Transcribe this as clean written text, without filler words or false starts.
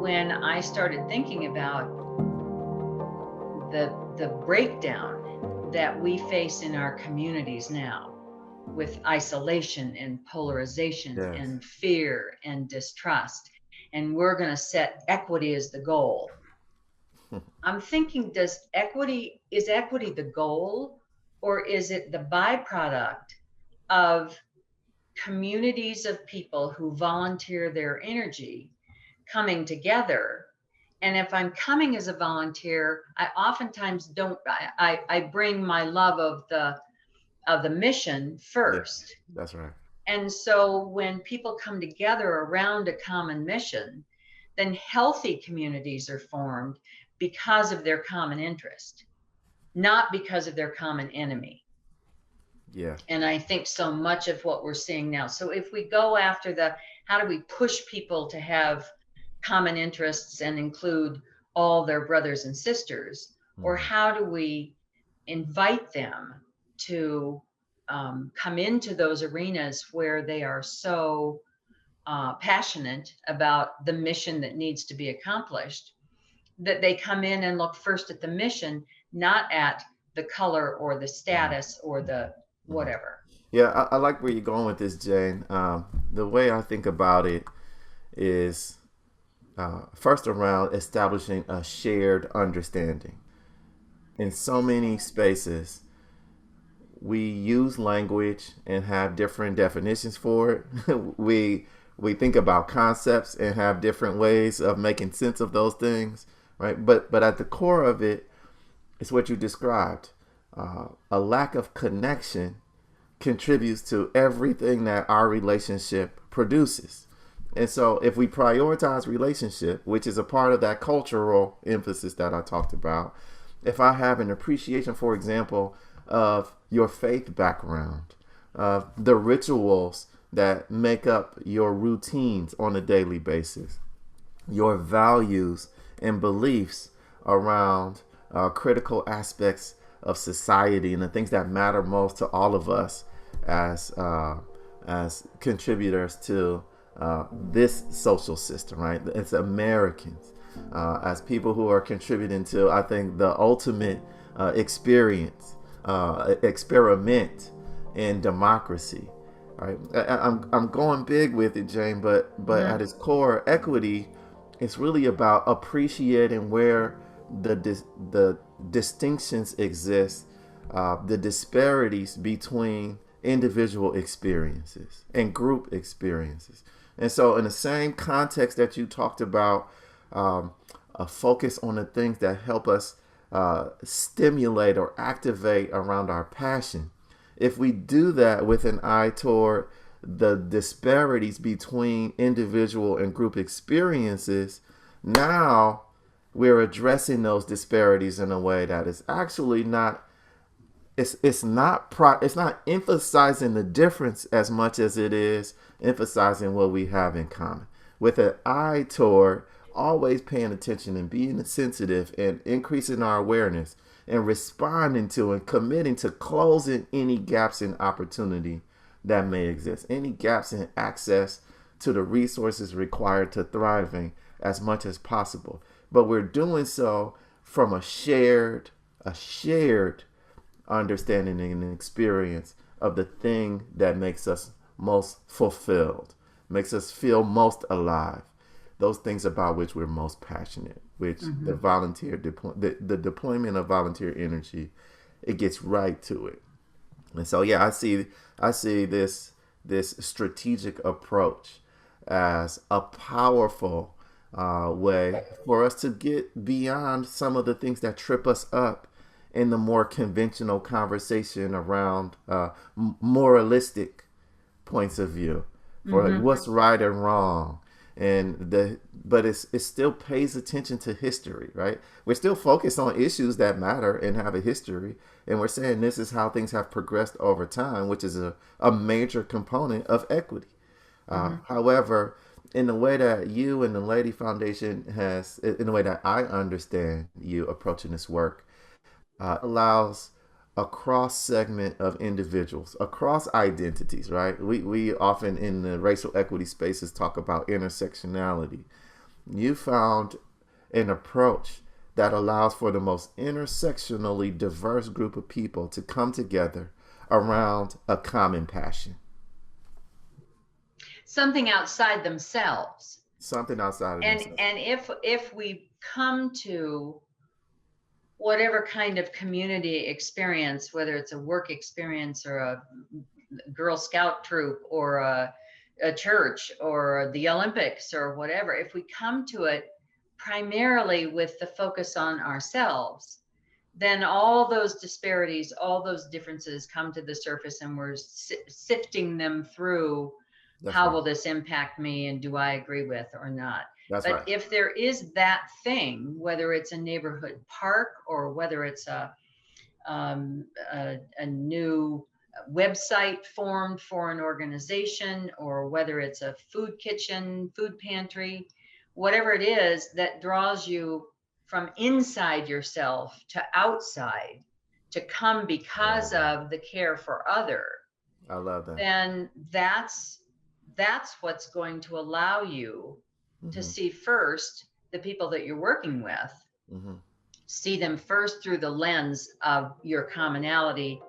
when I started thinking about the breakdown that we face in our communities now, with isolation and polarization Yes. and fear and distrust, and we're going to set equity as the goal. I'm thinking, is equity the goal, or is it the byproduct of communities of people who volunteer their energy coming together? And if I'm coming as a volunteer, I oftentimes don't, I bring my love of the mission Yeah, first. that's right. And so when people come together around a common mission, then healthy communities are formed because of their common interest, not because of their common enemy. Yeah. And I think so much of what we're seeing now. So if we go after the how do we push people to have common interests and include all their brothers and sisters, or Mhm. how do we invite them to come into those arenas where they are so passionate about the mission that needs to be accomplished, that they come in and look first at the mission, not at the color or the Mhm. status or the Mhm. whatever. Yeah, I like where you're going with this, Jane. The way I think about it is first around establishing a shared understanding. In so many spaces, we use language and have different definitions for it. we think about concepts and have different ways of making sense of those things, right? But at the core of it, it's what you described. A lack of connection contributes to everything that our relationship produces. And so if we prioritize relationship, which is a part of that cultural emphasis that I talked about, if I have an appreciation, for example, of your faith background, of the rituals that make up your routines on a daily basis, your values and beliefs around critical aspects of society and the things that matter most to all of us as contributors to this social system, right? It's Americans, as people who are contributing to, I think, the ultimate experiment in democracy. Right, I'm going big with it, Jane, but Mm-hmm. at its core, equity is really about appreciating where the distinctions exist, the disparities between individual experiences and group experiences. And so, in the same context that you talked about, a focus on the things that help us stimulate or activate around our passion. If we do that with an eye toward the disparities between individual and group experiences, now we're addressing those disparities in a way that is actually not it's not emphasizing the difference as much as it is emphasizing what we have in common, with an eye toward always paying attention and being sensitive and increasing our awareness and responding to and committing to closing any gaps in opportunity that may exist, any gaps in access to the resources required to thriving as much as possible. But we're doing so from a shared understanding and experience of the thing that makes us most fulfilled, makes us feel most alive, those things about which we're most passionate, which Mm-hmm. the deployment of volunteer energy, it gets right to it. And so yeah, I see this strategic approach as a powerful way for us to get beyond some of the things that trip us up in the more conventional conversation around moralistic points of view for like Mm-hmm. what's right and wrong, and the but it still pays attention to history, right? We're still focused on issues that matter and have a history, and we're saying this is how things have progressed over time, which is a major component of equity. Mm-hmm. However, in the way that you and the Leighty Foundation in the way that I understand you approaching this work, allows a cross segment of individuals, across identities, right? We often in the racial equity spaces talk about intersectionality. You found an approach that allows for the most intersectionally diverse group of people to come together around a common passion. Something outside themselves. Something outside of themselves. And if we come to whatever kind of community experience, whether it's a work experience or a Girl Scout troop or a church or the Olympics or whatever, if we come to it primarily with the focus on ourselves, then all those disparities, all those differences come to the surface, and we're sifting them through. That's How right. will this impact me, and do I agree with or not? That's But right. if there is that thing, whether it's a neighborhood park or whether it's a new website formed for an organization, or whether it's a food kitchen, food pantry, whatever it is that draws you from inside yourself to outside to come I love because that. of the care for other, I love that. then that's what's going to allow you to Mm-hmm. see first the people that you're working with, Mm-hmm. see them first through the lens of your commonality